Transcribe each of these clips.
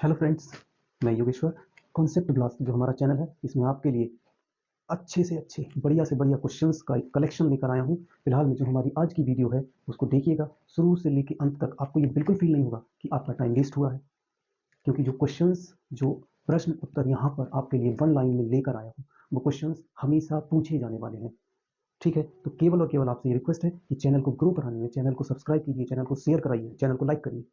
Hello friends, मैं Yogeshwar. Concept blast जो हमारा चैनल है, इसमें आपके लिए अच्छे से अच्छे, बढ़िया से बढ़िया क्वेश्चंस का एक कलेक्शन लेकर आया हूँ। फिलहाल में जो हमारी आज की वीडियो है उसको देखिएगा शुरू से लेकर अंत तक। आपको ये बिल्कुल फील नहीं होगा कि आपका टाइम वेस्ट हुआ है, क्योंकि जो क्वेश्चंस, जो प्रश्न उत्तर यहाँ पर आपके लिए वन लाइन में लेकर आया हूँ, वो क्वेश्चंस हमेशा पूछे जाने वाले हैं। ठीक है, तो केवल और केवल आपसे ये रिक्वेस्ट है कि चैनल को ग्रो कराने में चैनल को सब्सक्राइब कीजिए, चैनल को शेयर कराइए, चैनल को लाइक करिए,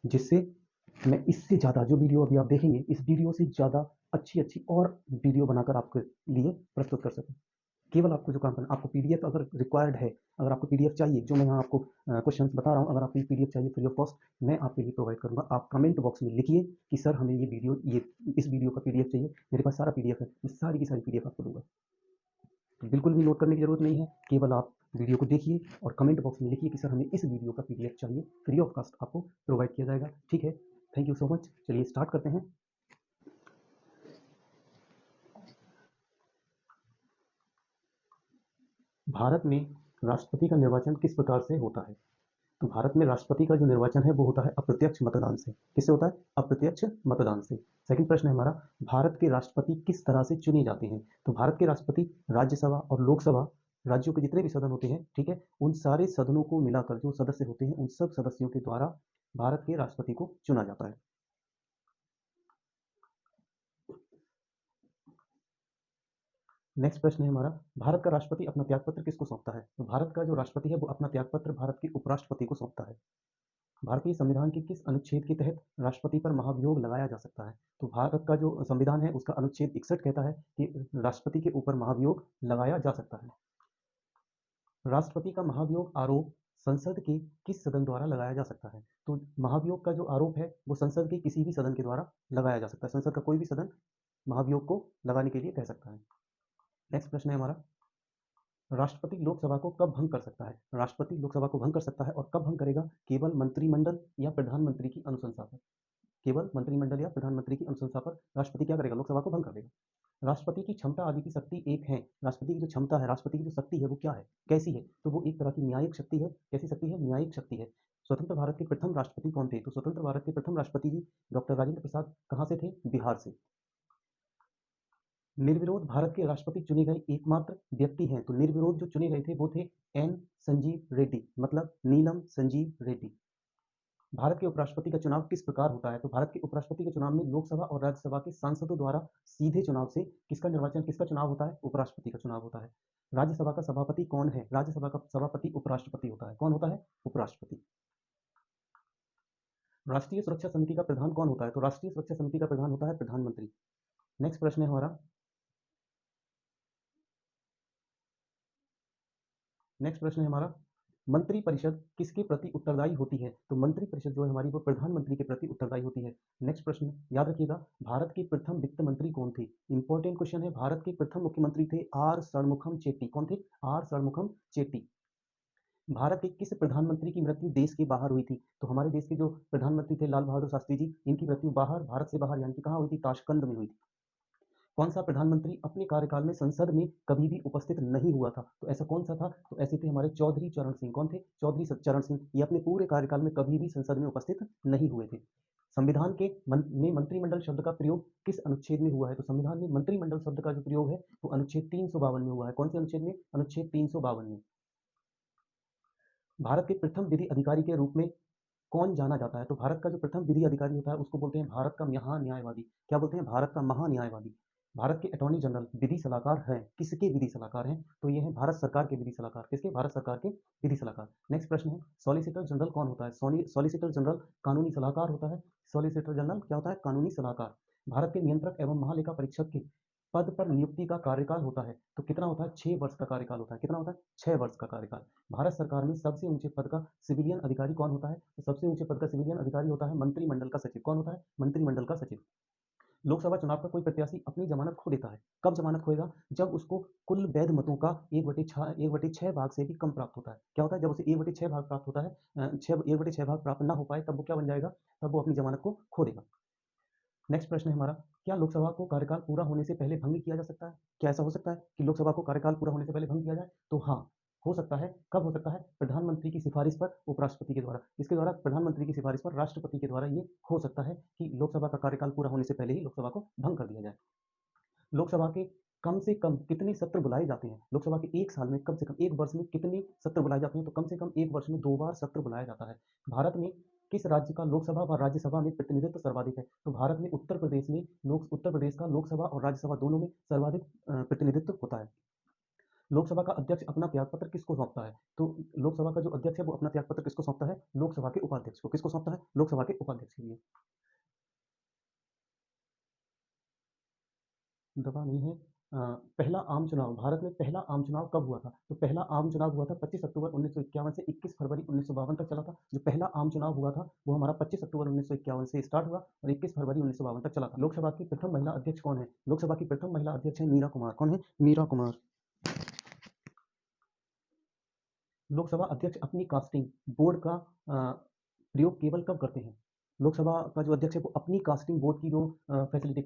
जिससे मैं इससे ज़्यादा जो वीडियो अभी आप देखेंगे, इस वीडियो से ज़्यादा अच्छी अच्छी और वीडियो बनाकर आपके लिए प्रस्तुत कर सकूं। केवल आपको जो काम करना, आपको पीडीएफ अगर रिक्वायर्ड है, अगर आपको पीडीएफ चाहिए, जो मैं यहाँ आपको क्वेश्चंस बता रहा हूँ, अगर आपको पीडीएफ चाहिए फ्री ऑफ कॉस्ट, मैं आपके लिए प्रोवाइड करूँगा। आप कमेंट बॉक्स में लिखिए कि सर हमें ये इस वीडियो का पीडीएफ चाहिए। मेरे पास सारा पीडीएफ है, मैं सारी की सारी पीडीएफ आपको दूंगा। तो बिल्कुल भी नोट करने की जरूरत नहीं है, केवल आप वीडियो को देखिए और कमेंट बॉक्स में लिखिए कि सर हमें इस वीडियो का पीडीएफ चाहिए। फ्री ऑफ कॉस्ट आपको प्रोवाइड किया जाएगा। ठीक है, थैंक यू सो मच। चलिए स्टार्ट करते हैं। भारत में राष्ट्रपति का निर्वाचन किस प्रकार से होता है? तो भारत में राष्ट्रपति का जो निर्वाचन है वो होता है अप्रत्यक्ष मतदान से। किससे होता है? अप्रत्यक्ष मतदान से। सेकंड प्रश्न है हमारा, भारत के राष्ट्रपति किस तरह से चुने जाते हैं? तो भारत के राष्ट्रपति राज्यसभा और लोकसभा, राज्यों के जितने भी सदन होते हैं, ठीक है, उन सारे सदनों को मिलाकर जो सदस्य होते हैं, उन सब सदस्यों के द्वारा भारत के राष्ट्रपति को चुना जाता है। नेक्स्ट प्रश्न है हमारा, भारत का राष्ट्रपति अपना त्यागपत्र किसको सौंपता है? तो भारत का जो राष्ट्रपति है वो अपना त्यागपत्र भारत के उपराष्ट्रपति को सौंपता है। भारतीय संविधान के किस अनुच्छेद के तहत राष्ट्रपति पर महाभियोग लगाया जा सकता है? तो भारत का जो संविधान है उसका अनुच्छेद 61 कहता है कि राष्ट्रपति के ऊपर महाभियोग लगाया जा सकता है। राष्ट्रपति का महाभियोग आरोप संसद के किस सदन द्वारा लगाया जा सकता है? तो महाभियोग का जो आरोप है वो संसद के किसी भी सदन के द्वारा लगाया जा सकता है। संसद का कोई भी सदन महाभियोग को लगाने के लिए कह सकता है। नेक्स्ट प्रश्न है हमारा, राष्ट्रपति लोकसभा को कब भंग कर सकता है? राष्ट्रपति लोकसभा को भंग कर सकता है, और कब भंग करेगा? केवल मंत्रिमंडल या प्रधानमंत्री की अनुशंसा पर। केवल मंत्रिमंडल या प्रधानमंत्री की अनुशंसा पर राष्ट्रपति क्या करेगा? लोकसभा को भंग कर देगा। राष्ट्रपति की क्षमता आदि की शक्ति एक है। राष्ट्रपति की जो क्षमता है, राष्ट्रपति की जो शक्ति है वो क्या है, कैसी है? तो वो एक तरह की न्यायिक शक्ति है। कैसी शक्ति है? न्यायिक शक्ति है। स्वतंत्र भारत के प्रथम राष्ट्रपति कौन थे? तो स्वतंत्र भारत के प्रथम राष्ट्रपति जी डॉक्टर राजेंद्र प्रसाद कहाँ से थे? बिहार से। निर्विरोध भारत के राष्ट्रपति चुने गए एकमात्र व्यक्ति हैं, तो निर्विरोध जो चुने गए थे वो थे एन संजीव रेड्डी, मतलब नीलम संजीव रेड्डी। भारत के उपराष्ट्रपति का चुनाव किस प्रकार होता है? तो भारत के उपराष्ट्रपति के चुनाव में लोकसभा और राज्यसभा के सांसदों द्वारा सीधे चुनाव से किसका चुनाव होता है? उपराष्ट्रपति का चुनाव होता है। राज्यसभा का सभापति कौन है? राज्यसभा का सभापति उपराष्ट्रपति होता है। कौन होता है? उपराष्ट्रपति। राष्ट्रीय सुरक्षा समिति का प्रधान कौन होता है? तो राष्ट्रीय सुरक्षा समिति का प्रधान होता है प्रधानमंत्री। नेक्स्ट प्रश्न है हमारा, मंत्रिपरिषद किसके प्रति उत्तरदायी होती है? तो मंत्रिपरिषद जो है हमारी, वो प्रधानमंत्री के प्रति उत्तरदायी होती है। नेक्स्ट प्रश्न याद रखिएगा, भारत के प्रथम वित्त मंत्री कौन थे? इंपॉर्टेंट क्वेश्चन है। भारत के प्रथम मुख्यमंत्री थे आर षणमुखम चेट्टी। कौन थे? आर षणमुखम चेट्टी। भारत के किस प्रधानमंत्री की मृत्यु देश के बाहर हुई थी? तो हमारे देश के जो प्रधानमंत्री थे लाल बहादुर शास्त्री जी, इनकी मृत्यु बाहर, भारत से बाहर, यानी कि कहाँ हुई थी? ताशकंद में हुई थी। कौन सा प्रधानमंत्री अपने कार्यकाल में संसद में कभी भी उपस्थित नहीं हुआ था? तो ऐसा कौन सा था? तो ऐसे थे हमारे चौधरी चरण सिंह। कौन थे? चौधरी चरण सिंह। ये अपने पूरे कार्यकाल में कभी भी संसद में उपस्थित नहीं हुए थे। संविधान के में मंत्रिमंडल शब्द का प्रयोग किस अनुच्छेद में हुआ है? तो संविधान में मंत्रिमंडल शब्द का जो प्रयोग है वो अनुच्छेद 352 में हुआ है। कौन से अनुच्छेद में? अनुच्छेद 352 में। भारत के प्रथम विधि अधिकारी के रूप में कौन जाना जाता है? तो भारत का जो प्रथम विधि अधिकारी होता है उसको बोलते हैं भारत का महान्यायवादी। क्या बोलते हैं? भारत का महान्यायवादी। भारत के अटॉर्नी जनरल विधि सलाहकार हैं। किसके विधि सलाहकार हैं? तो ये हैं भारत सरकार के विधि सलाहकार। किसके? भारत सरकार के विधि सलाहकार। नेक्स्ट प्रश्न है, सॉलिसिटर जनरल कौन होता है? सॉलिसिटर जनरल कानूनी सलाहकार होता है। सॉलिसिटर जनरल क्या होता है? कानूनी सलाहकार। भारत के नियंत्रक एवं महालेखा परीक्षक के पद पर नियुक्ति का कार्यकाल होता है, तो कितना होता है? 6 वर्ष का कार्यकाल होता है। कितना होता है? 6 वर्ष का कार्यकाल। भारत सरकार में सबसे ऊंचे पद का सिविलियन अधिकारी कौन होता है? तो सबसे ऊंचे पद का सिविलियन अधिकारी होता है मंत्रिमंडल का सचिव। कौन होता है? मंत्रिमंडल का सचिव। लोकसभा चुनाव का कोई प्रत्याशी अपनी जमानत खो देता है। कब जमानत खोएगा? जब उसको कुल वैध मतों का 1/6 भाग से भी कम प्राप्त होता है। क्या होता है? जब उसे 1/6 भाग प्राप्त होता है, 1/6 भाग प्राप्त ना हो पाए, तब वो क्या बन जाएगा? तब वो अपनी जमानत को खो देगा। नेक्स्ट प्रश्न है हमारा, क्या लोकसभा को कार्यकाल पूरा होने से पहले भंग किया जा सकता है? क्या ऐसा हो सकता है कि लोकसभा को कार्यकाल पूरा होने से पहले भंग किया जाए? तो हाँ, हो सकता है, कब हो सकता है? प्रधानमंत्री की सिफारिश पर उपराष्ट्रपति के द्वारा। इसके द्वारा प्रधानमंत्री की सिफारिश पर राष्ट्रपति के द्वारा ये हो सकता है कि लोकसभा का कार्यकाल पूरा होने से पहले ही लोकसभा को भंग कर दिया जाए। लोकसभा के कम से कम कितने सत्र बुलाए जाते हैं? लोकसभा के 1 साल में कम से कम 1 वर्ष में कितने सत्र बुलाए जाते हैं? तो कम से कम 1 वर्ष में 2 बार सत्र बुलाया जाता है। भारत में किस राज्य का लोकसभा व राज्यसभा में प्रतिनिधित्व सर्वाधिक है? तो भारत में उत्तर प्रदेश का लोकसभा और राज्यसभा दोनों में सर्वाधिक प्रतिनिधित्व होता है। लोकसभा का अध्यक्ष अपना त्यागपत्र किसको सौंपता है? तो लोकसभा का जो अध्यक्ष है वो अपना त्यागपत्र किसको सौंपता है? लोकसभा के उपाध्यक्ष को। किसको सौंपता है? लोकसभा के उपाध्यक्ष के लिए। दबा नहीं है। पहला आम चुनाव, भारत में पहला आम चुनाव कब हुआ था? तो पहला आम चुनाव हुआ था 25 अक्टूबर 1951 से 21 फरवरी 1952 तक चला था। जो पहला आम चुनाव हुआ था वो हमारा 25 अक्टूबर 1951 से स्टार्ट हुआ और 21 फरवरी 1952 तक चला था। लोकसभा की प्रथम महिला अध्यक्ष कौन है? लोकसभा की प्रथम महिला अध्यक्ष है मीरा कुमार। कौन है? मीरा कुमार। लोकसभा अध्यक्ष अपनी कास्टिंग बोर्ड का प्रयोग केवल कब करते हैं? लोकसभा का जो अध्यक्ष है वो अपनी कास्टिंग बोर्ड की जो फैसिलिटी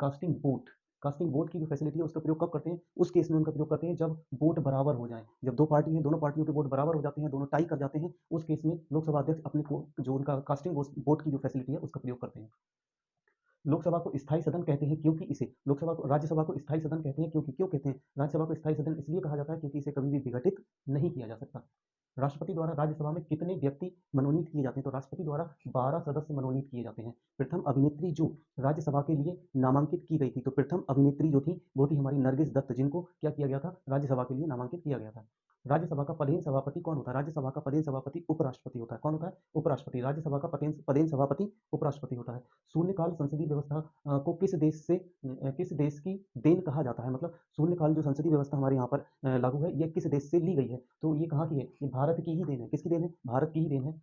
कास्टिंग वोट की जो फैसिलिटी है उसका प्रयोग कब करते हैं? उस केस में उनका प्रयोग करते हैं जब वोट बराबर हो जाए। जब दो पार्टी हैं, दोनों पार्टियों के वोट बराबर हो जाते हैं, दोनों टाई कर जाते हैं, उस केस में लोकसभा अध्यक्ष अपने को जो उनका कास्टिंग वोट की जो फैसिलिटी है उसका प्रयोग करते हैं। लोकसभा को स्थायी सदन कहते हैं क्योंकि इसे राज्यसभा को स्थायी सदन कहते हैं क्योंकि क्यों कहते हैं? राज्यसभा को स्थायी सदन इसलिए कहा जाता है क्योंकि इसे कभी भी विघटित नहीं किया जा सकता। राष्ट्रपति द्वारा राज्यसभा में कितने व्यक्ति मनोनीत किए जाते हैं? तो राष्ट्रपति द्वारा 12 सदस्य मनोनीत किए जाते हैं। प्रथम अभिनेत्री जो राज्यसभा के लिए नामांकित की गई थी, तो प्रथम अभिनेत्री जो थी वो थी हमारी नरगिस दत्त, जिनको क्या किया गया था? राज्यसभा के लिए नामांकित किया गया था। राज्यसभा का पदेन सभापति कौन होता है? राज्यसभा का पदेन सभापति उपराष्ट्रपति होता है। कौन होता है? उपराष्ट्रपति। राज्यसभा का पदेन सभापति उपराष्ट्रपति होता है। शून्यकाल संसदीय व्यवस्था को किस देश की देन कहा जाता है? मतलब शून्यकाल जो संसदीय व्यवस्था हमारे यहाँ पर लागू है, ये किस देश से ली गई है? तो ये कहाँ की है? ये भारत की ही देन है। किसकी देन है? भारत की ही देन है।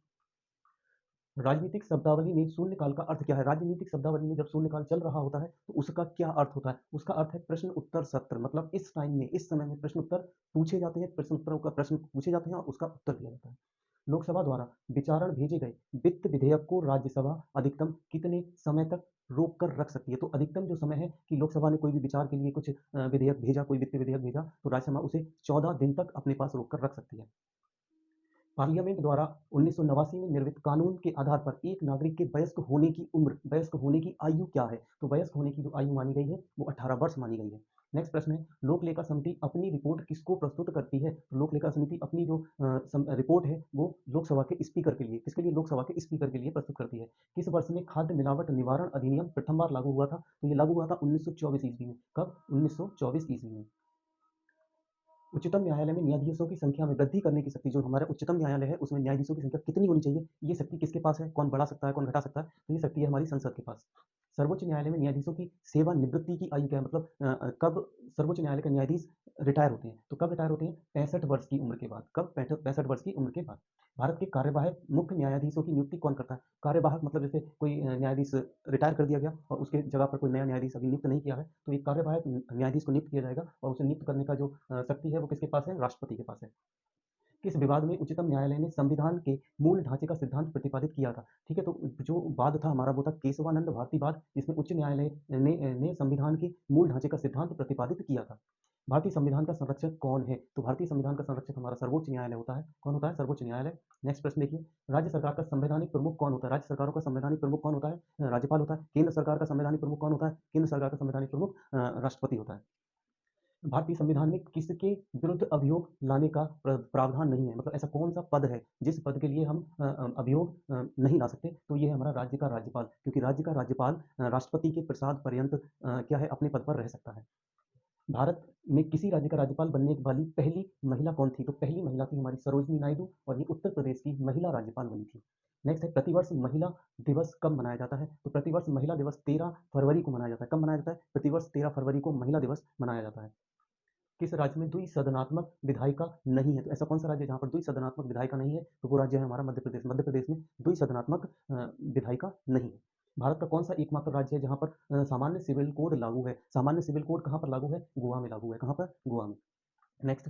राजनीतिक शब्दावली में शून्यकाल का अर्थ क्या है? राजनीतिक शब्दावली में जब शून्यकाल चल रहा होता है तो उसका क्या अर्थ होता है? उसका अर्थ है प्रश्न उत्तर सत्र। मतलब इस टाइम में, इस समय में प्रश्न उत्तर पूछे जाते हैं, प्रश्न उत्तरों का प्रश्न पूछे जाते हैं और उसका उत्तर दिया जाता है। लोकसभा द्वारा विचारण भेजे गए वित्त विधेयक को राज्यसभा अधिकतम कितने समय तक रोक कर रख सकती है? तो अधिकतम जो समय है कि लोकसभा ने कोई भी विचार के लिए कुछ विधेयक भेजा, कोई वित्त विधेयक भेजा, तो राज्यसभा उसे 14 दिन तक अपने पास रोक कर रख सकती है। पार्लियामेंट द्वारा 1989 में निर्मित कानून के आधार पर एक नागरिक के वयस्क होने की आयु क्या है? तो वयस्क होने की जो आयु मानी गई है वो 18 वर्ष मानी गई है। नेक्स्ट प्रश्न है, लोक लेखा समिति अपनी रिपोर्ट किसको प्रस्तुत करती है? तो लोक लेखा समिति अपनी जो रिपोर्ट है वो लोकसभा के स्पीकर के लिए, किसके लिए? लोकसभा के स्पीकर के लिए प्रस्तुत करती है। किस वर्ष में खाद्य मिलावट निवारण अधिनियम प्रथम बार लागू हुआ था? तो ये लागू हुआ था 1924 ईस्वी में। कब? 1924 ईस्वी में। उच्चतम न्यायालय में न्यायाधीशों की संख्या में वृद्धि करने की शक्ति, जो हमारा उच्चतम न्यायालय है उसमें न्यायाधीशों की संख्या कितनी होनी चाहिए? ये शक्ति किसके पास है? कौन बढ़ा सकता है, कौन घटा सकता है? तो ये शक्ति है हमारी संसद के पास। सर्वोच्च न्यायालय में न्यायाधीशों की सेवानिवृत्ति की आयु क्या है? मतलब कब सर्वोच्च न्यायालय के न्यायाधीश रिटायर होते हैं? तो कब रिटायर होते हैं? 65 वर्ष की उम्र के बाद। कब? 65 वर्ष की उम्र के बाद। भारत के कार्यवाहक मुख्य न्यायाधीशों की नियुक्ति कौन करता है? कार्यवाहक मतलब जैसे कोई न्यायाधीश रिटायर कर दिया गया और उसके जगह पर कोई नया न्यायाधीश अभी नियुक्त नहीं किया है, तो एक कार्यवाहक न्यायाधीश को नियुक्त किया जाएगा और उसे नियुक्त करने का जो शक्ति है वो किसके पास है? राष्ट्रपति के पास है। किस विवाद में उच्चतम न्यायालय ने संविधान के मूल ढांचे का सिद्धांत प्रतिपादित किया था? ठीक है, तो जो वाद था हमारा वो था केशवानंद भारती वाद, जिसमें उच्च न्यायालय ने संविधान के मूल ढांचे का सिद्धांत प्रतिपादित किया था। भारतीय संविधान का संरक्षक कौन है? तो भारतीय संविधान का संरक्षक हमारा सर्वोच्च न्यायालय होता है। कौन होता है? सर्वोच्च न्यायालय। नेक्स्ट प्रश्न देखिए, राज्य सरकार का संवैधानिक प्रमुख कौन होता है? राज्य सरकारों का संवैधानिक प्रमुख कौन होता है? राज्यपाल होता है। केंद्र सरकार का संवैधानिक प्रमुख कौन होता है? केंद्र सरकार का संवैधानिक प्रमुख राष्ट्रपति होता है। भारतीय संविधान में किसके विरुद्ध अभियोग लाने का प्रावधान नहीं है? मतलब ऐसा कौन सा पद है जिस पद के लिए हम अभियोग नहीं ला सकते? तो ये है हमारा राज्य का राज्यपाल, क्योंकि राज्य का राज्यपाल राष्ट्रपति के प्रसाद पर्यंत क्या है, अपने पद पर रह सकता है। भारत में किसी राज्य का राज्यपाल बनने वाली पहली महिला कौन थी? तो पहली महिला थी हमारी सरोजनी नायडू और ये उत्तर प्रदेश की महिला राज्यपाल बनी थी। नेक्स्ट है, प्रतिवर्ष महिला दिवस कब मनाया जाता है? तो प्रतिवर्ष महिला दिवस 13 फरवरी को मनाया जाता है। कब मनाया जाता है? प्रतिवर्ष 13 फरवरी को महिला दिवस मनाया जाता है। किस राज्य में द्विसदनात्मक विधायिका नहीं है? तो ऐसा कौन सा राज्य है जहाँ पर द्विसदनात्मक विधायिका नहीं है? तो वो राज्य है हमारा मध्य प्रदेश। मध्य प्रदेश में द्विसदनात्मक विधायिका नहीं है। भारत का कौन सा एकमात्र राज्य है जहाँ पर सामान्य सिविल कोड लागू है? सामान्य सिविल कोड कहाँ पर लागू है? गोवा में लागू है। कहाँ पर? गोवा में। नेक्स्ट,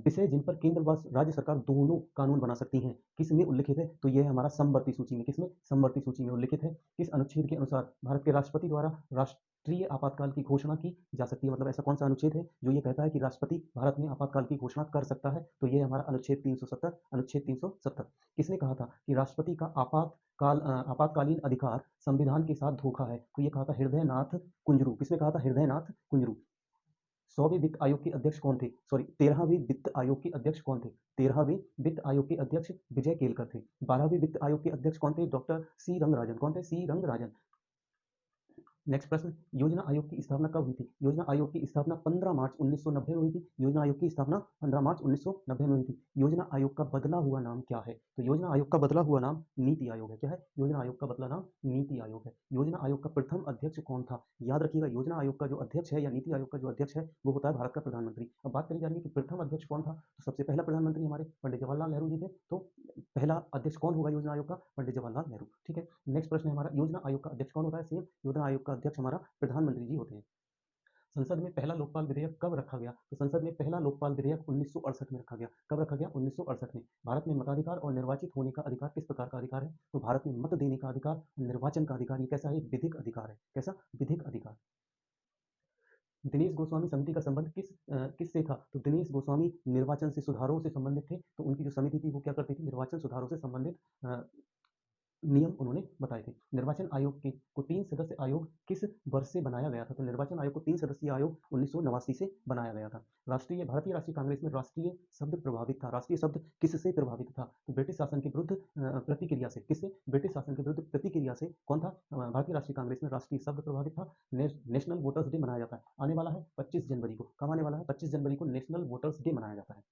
विषय जिन पर केंद्र व राज्य सरकार दोनों कानून बना सकती हैं, किस में उल्लिखित है? तो यह है हमारा समवर्ती सूची में। किसमें? समवर्ती सूची में उल्लिखित है। किस अनुच्छेद के अनुसार भारत के राष्ट्रपति द्वारा राष्ट्रीय आपातकाल की घोषणा की जा सकती है। मतलब ऐसा कौन सा अनुच्छेद है जो ये कहता है कि राष्ट्रपति भारत में आपातकाल की घोषणा कर सकता है? तो ये हमारा अनुच्छेद 370। अनुच्छेद 370 किसने कहा था कि राष्ट्रपति का आपातकालीन अधिकार संविधान के साथ धोखा है? तो ये कहा था हृदयनाथ कुंजरू। किसने कहा था? हृदयनाथ कुंजरू। 100वें वित्त आयोग के अध्यक्ष कौन थे? सॉरी, 13वें वित्त आयोग के अध्यक्ष कौन थे? 13वें वित्त आयोग के अध्यक्ष विजय केलकर थे। 12वें वित्त आयोग के अध्यक्ष कौन थे? Doctor C Rangarajan. कौन थे? सी रंगराजन। नेक्स्ट प्रश्न, योजना आयोग की स्थापना कब हुई थी? योजना आयोग की स्थापना 15 मार्च 1990 में हुई थी। योजना आयोग की स्थापना 15 मार्च 1990 में हुई थी। योजना आयोग का बदला हुआ नाम क्या है? तो योजना आयोग का बदला हुआ नाम नीति आयोग है। क्या है? योजना आयोग का बदला नाम नीति आयोग है। योजना आयोग का प्रथम अध्यक्ष कौन था? याद रखिएगा, योजना आयोग का जो अध्यक्ष है या नीति आयोग का जो अध्यक्ष है वो होता है भारत का प्रधानमंत्री। अब बात करी जा रही है कि प्रथम अध्यक्ष कौन था, तो सबसे पहला प्रधानमंत्री हमारे पंडित जवाहरलाल नेहरू जी थे। तो पहला अध्यक्ष कौन होगा योजना आयोग का? पंडित जवाहरलाल नेहरू। ठीक है, नेक्स्ट प्रश्न है हमारा, योजना आयोग का अध्यक्ष कौन होता है? सेम, योजना आयोग का अध्यक्ष हमारा प्रधानमंत्री जी होते हैं। संसद में पहला लोकपाल विधेयक कब रखा गया? तो संसद में पहला लोकपाल विधेयक 1968 में रखा गया। कब रखा गया? 1968 में। भारत में मताधिकार और निर्वाचित होने का अधिकार किस प्रकार का अधिकार है? तो भारत में मत देने का अधिकार, निर्वाचन का अधिकार, ये कैसा है? विधिक अधिकार है। कैसा? विधिक अधिकार। दिनेश गोस्वामी समिति का संबंध किससे था? तो दिनेश गोस्वामी निर्वाचन से सुधारों से संबंधित थे। तो उनकी जो समिति थी वो क्या करती थी? निर्वाचन सुधारों से संबंधित नियम उन्होंने बताए थे। निर्वाचन आयोग को 3 सदस्य आयोग किस वर्ष से बनाया गया था? तो निर्वाचन आयोग को 3 सदस्यीय आयोग 1989 से बनाया गया था। भारतीय राष्ट्रीय कांग्रेस में राष्ट्रीय शब्द प्रभावित था। राष्ट्रीय शब्द किससे प्रभावित था? तो ब्रिटिश शासन के विरुद्ध प्रतिक्रिया से। किससे? ब्रिटिश शासन के विरुद्ध प्रतिक्रिया से। कौन था? भारतीय राष्ट्रीय कांग्रेस में राष्ट्रीय शब्द प्रभावित था। नेशनल वोटर्स डे मनाया जाता है, आने वाला है 25 जनवरी को। कब आने वाला है? 25 जनवरी को नेशनल वोटर्स डे मनाया जाता है।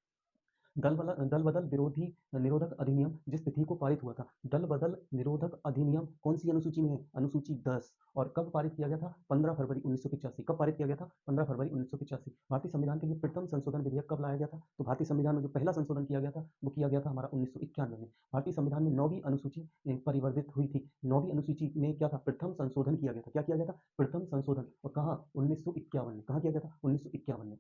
दल बदल विरोधी निरोधक अधिनियम जिस तिथि को पारित हुआ था, दल बदल निरोधक अधिनियम कौन सी अनुसूची में है? अनुसूची 10। और कब पारित किया गया था? 15 फरवरी 1985। कब पारित किया गया था? 15 फरवरी 1985। भारतीय संविधान के लिए प्रथम संशोधन विधेयक कब लाया गया था? तो भारतीय संविधान में जो पहला संशोधन किया गया था वो किया गया था हमारा 1991 में। भारतीय संविधान में 9वीं अनुसूची परिवर्तित हुई थी। 9वीं अनुसूची में क्या था? प्रथम संशोधन किया गया था। क्या किया गया था? प्रथम संशोधन। और कहाँ? 1951 में। कहाँ किया गया था? 1951 में।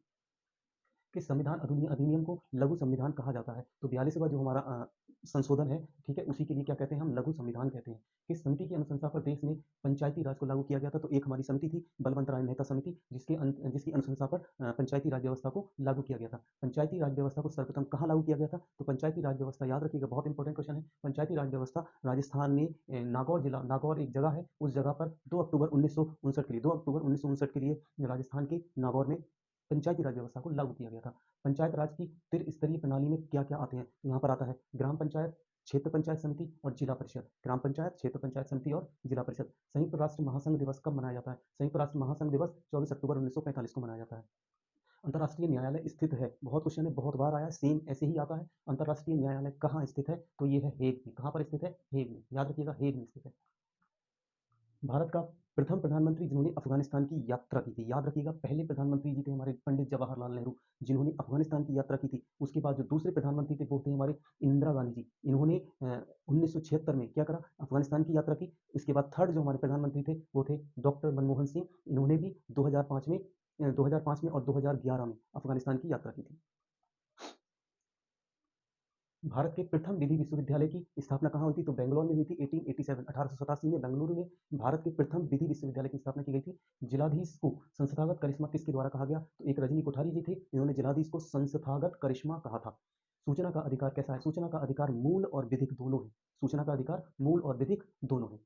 किस संविधान अधिनियम को लघु संविधान कहा जाता है? तो 42वां जो हमारा संशोधन है, ठीक है, उसी के लिए क्या कहते हैं हम? लघु संविधान कहते हैं। किस समिति की अनुशंसा पर देश में पंचायती राज को लागू किया गया था? तो एक हमारी समिति थी, बलवंत राय मेहता समिति, जिसकी अनुशंसा पर पंचायती राज व्यवस्था को लागू किया गया था। पंचायती राज व्यवस्था को सर्वप्रथम कहाँ लागू किया गया था? तो पंचायती राज व्यवस्था, याद रखिएगा, बहुत इंपॉर्टेंट क्वेश्चन है। पंचायती राज व्यवस्था राजस्थान में नागौर एक जगह है, उस जगह पर 2 अक्टूबर 1959 के लिए 2 अक्टूबर 1959 के लिए राजस्थान के नागौर में पंचायती राज व्यवस्था को लागू किया गया था। पंचायत राज की त्रिस्तरीय प्रणाली में क्या-क्या आते हैं? यहाँ पर आता है ग्राम पंचायत, क्षेत्र पंचायत समिति और जिला परिषद। ग्राम पंचायत, क्षेत्र पंचायत समिति और जिला परिषद। संयुक्त राष्ट्र महासंघ दिवस कब मनाया जाता है? संयुक्त राष्ट्र महासंघ दिवस 24 अक्टूबर 1945 को मनाया जाता है। अंतर्राष्ट्रीय न्यायालय स्थित है, बहुत क्वेश्चन है, बहुत बार आया है, सेम ऐसे ही आता है। अंतर्राष्ट्रीय न्यायालय कहाँ स्थित है? तो ये है हेग में। कहाँ पर स्थित है? हेग में। याद रखिएगा, हेग में स्थित है। भारत का प्रथम प्रधानमंत्री जिन्होंने अफगानिस्तान की यात्रा की थी, याद रखिएगा, पहले प्रधानमंत्री जी थे हमारे पंडित जवाहरलाल नेहरू, जिन्होंने अफगानिस्तान की यात्रा की थी। उसके बाद जो दूसरे प्रधानमंत्री थे वो थे हमारे इंदिरा गांधी जी। इन्होंने 1976 में क्या करा? अफगानिस्तान की यात्रा की। इसके बाद थर्ड जो हमारे प्रधानमंत्री थे वो थे डॉक्टर मनमोहन सिंह। इन्होंने भी 2005 में और 2011 में अफगानिस्तान की यात्रा की थी। भारत के प्रथम विधि विश्वविद्यालय की स्थापना कहाँ हुई थी? तो बेंगलोर में हुई थी 1887 में बेंगलुरु में भारत के प्रथम विधि विश्वविद्यालय की स्थापना की गई थी। जिलाधीश को संस्थागत करिश्मा किसके द्वारा कहा गया? तो एक रजनी कोठारी जी थे, इन्होंने जिलाधीश को संस्थागत करिश्मा कहा था। सूचना का अधिकार कैसा है? सूचना का अधिकार मूल और विधिक दोनों है। सूचना का अधिकार मूल और विधिक दोनों है।